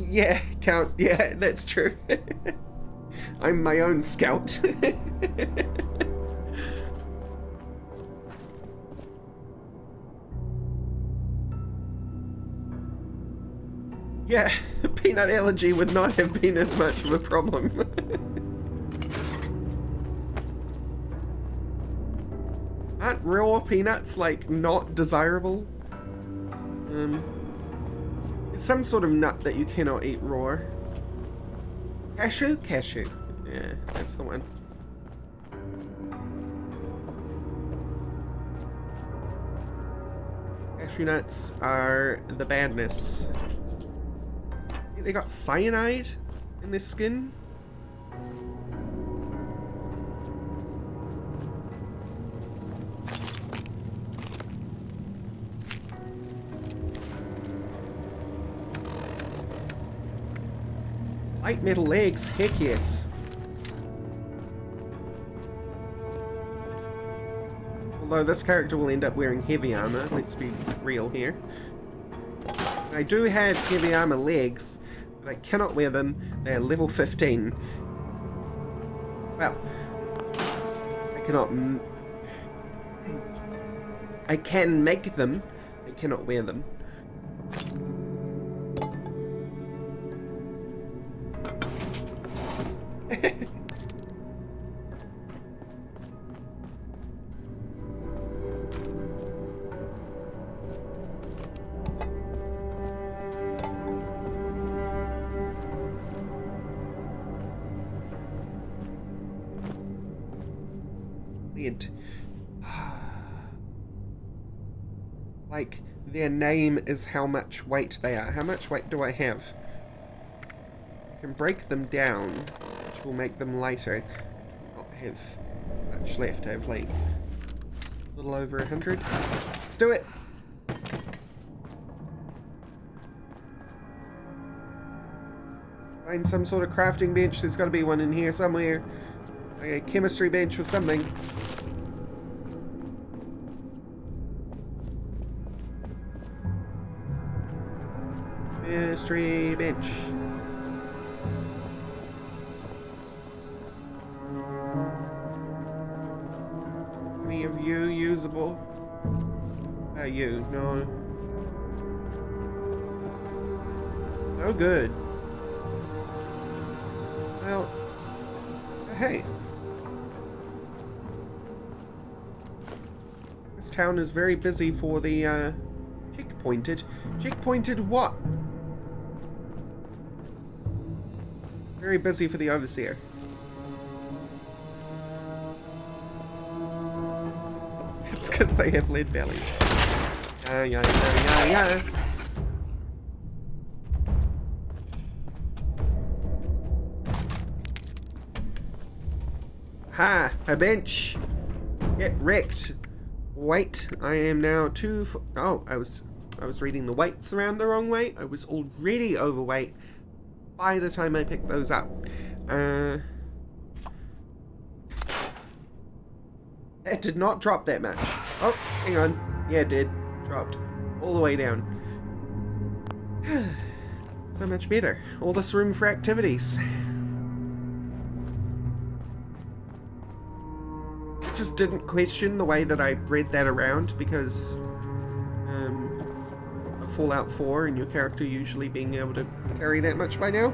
[SPEAKER 1] Yeah, Count. Yeah, that's true. I'm my own scout. Yeah, peanut allergy would not have been as much of a problem. Aren't raw peanuts, like, not desirable? It's some sort of nut that you cannot eat raw. Cashew? Cashew. Yeah, that's the one. Cashew nuts are the badness. They got cyanide in their skin? Light metal legs? Heck yes. Although this character will end up wearing heavy armor, let's be real here. I do have heavy armor legs, but I cannot wear them. They are level 15. Well, I cannot... I can make them, I cannot wear them. Like, their name is how much weight they are. How much weight do I have? I can break them down, which will make them lighter. I have much left. I have like a little over 100. Let's do it! Find some sort of crafting bench. There's got to be one in here somewhere. Like a chemistry bench or something. Chemistry bench. Any of you usable? You, no. No good. Well, hey. This town is very busy for the, checkpointed. Checkpointed what? Very busy for the overseer. It's because they have lead bellies. Yeah. Ha! A bench! Get wrecked! Wait, I am now oh, I was reading the weights around the wrong way. I was already overweight by the time I picked those up. It did not drop that much. Oh, hang on. Yeah, it did. Dropped. All the way down. So much better. All this room for activities. I just didn't question the way that I read that around because of Fallout 4 and your character usually being able to carry that much by now.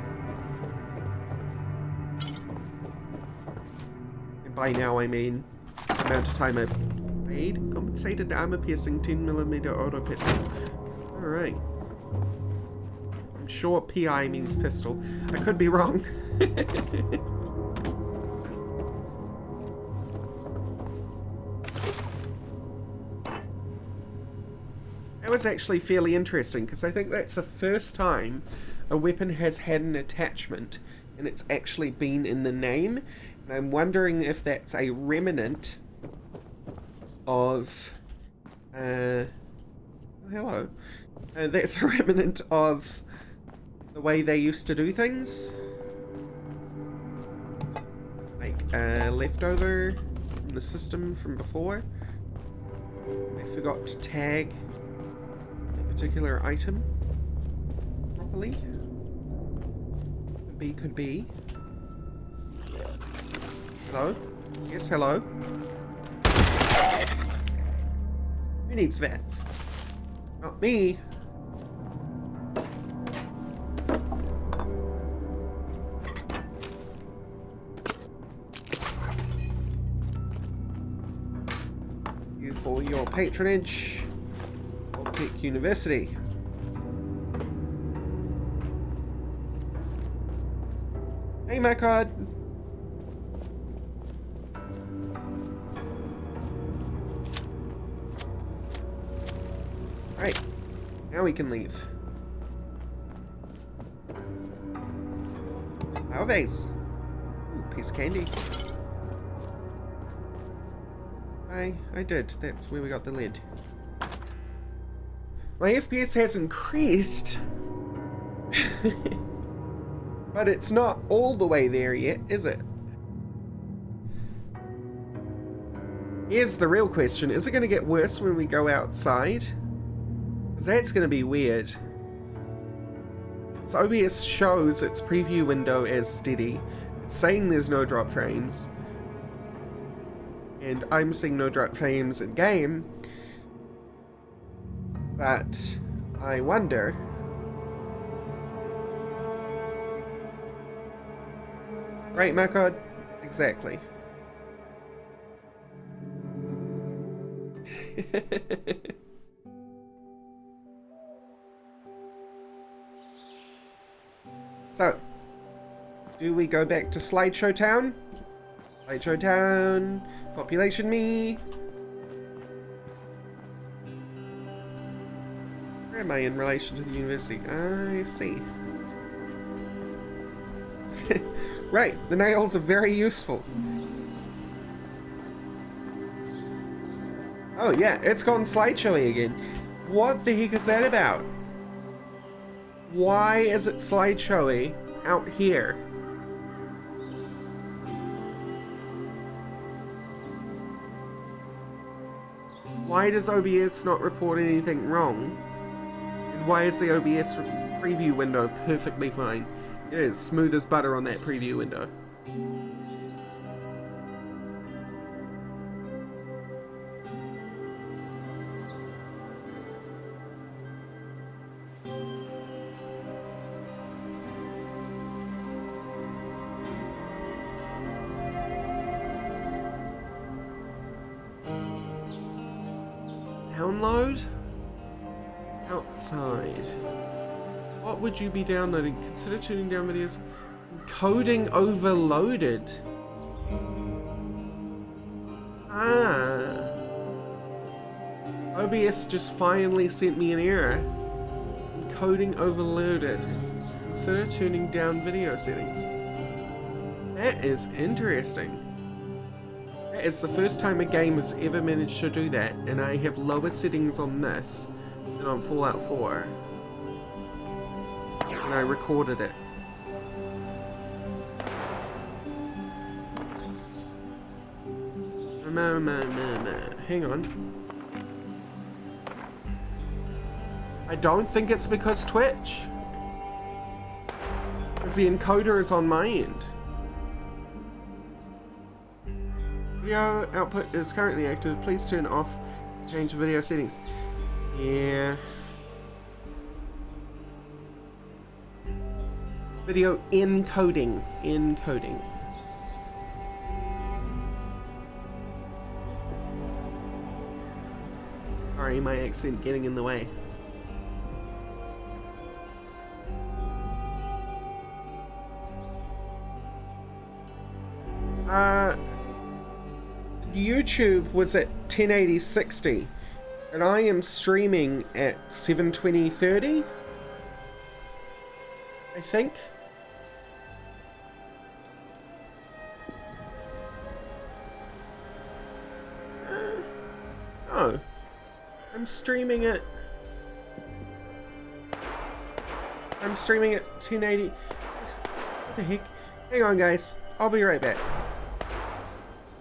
[SPEAKER 1] And by now I mean the amount of time I've played. Compensated armor piercing 10mm auto pistol. Alright. I'm sure PI means pistol. I could be wrong. That was actually fairly interesting because I think that's the first time a weapon has had an attachment and it's actually been in the name. And I'm wondering if that's a remnant of hello. That's a remnant of the way they used to do things. Like leftover from the system from before. I forgot to tag a particular item properly. Could be. Hello? Yes, hello. Who needs vets? Not me. You for your patronage. Tech University. Hey, my card. Right. Now we can leave. Our vase. Ooh, piece of candy. I did. That's where we got the lid. My FPS has increased. But it's not all the way there yet, is it? Here's the real question. Is it going to get worse when we go outside? Because that's going to be weird. So OBS shows its preview window as steady. It's saying there's no drop frames. And I'm seeing no drop frames in game. But I wonder... Right, Macod? Exactly. So, do we go back to Slideshow Town? Slideshow Town, population me. Where am I in relation to the university? I see. Right, the nails are very useful. Oh yeah, it's gone slideshowy again. What the heck is that about? Why is it slideshowy out here? Why does OBS not report anything wrong? And why is the OBS preview window perfectly fine? It is smooth as butter on that preview window. Download? Outside. What would you be downloading? Consider tuning down videos. Coding overloaded. Ah. OBS just finally sent me an error. Coding overloaded. Consider tuning down video settings. That is interesting. It's the first time a game has ever managed to do that, and I have lower settings on this than on Fallout 4. And I recorded it. Hang on. I don't think it's because Twitch. Because the encoder is on my end. Video output is currently active. Please turn off. Change video settings. Yeah. Video encoding. Encoding. Sorry, my accent getting in the way. YouTube was at 1080-60 and I am streaming at 720-30, I think. No, I'm streaming at 1080. What the heck? Hang on guys, I'll be right back.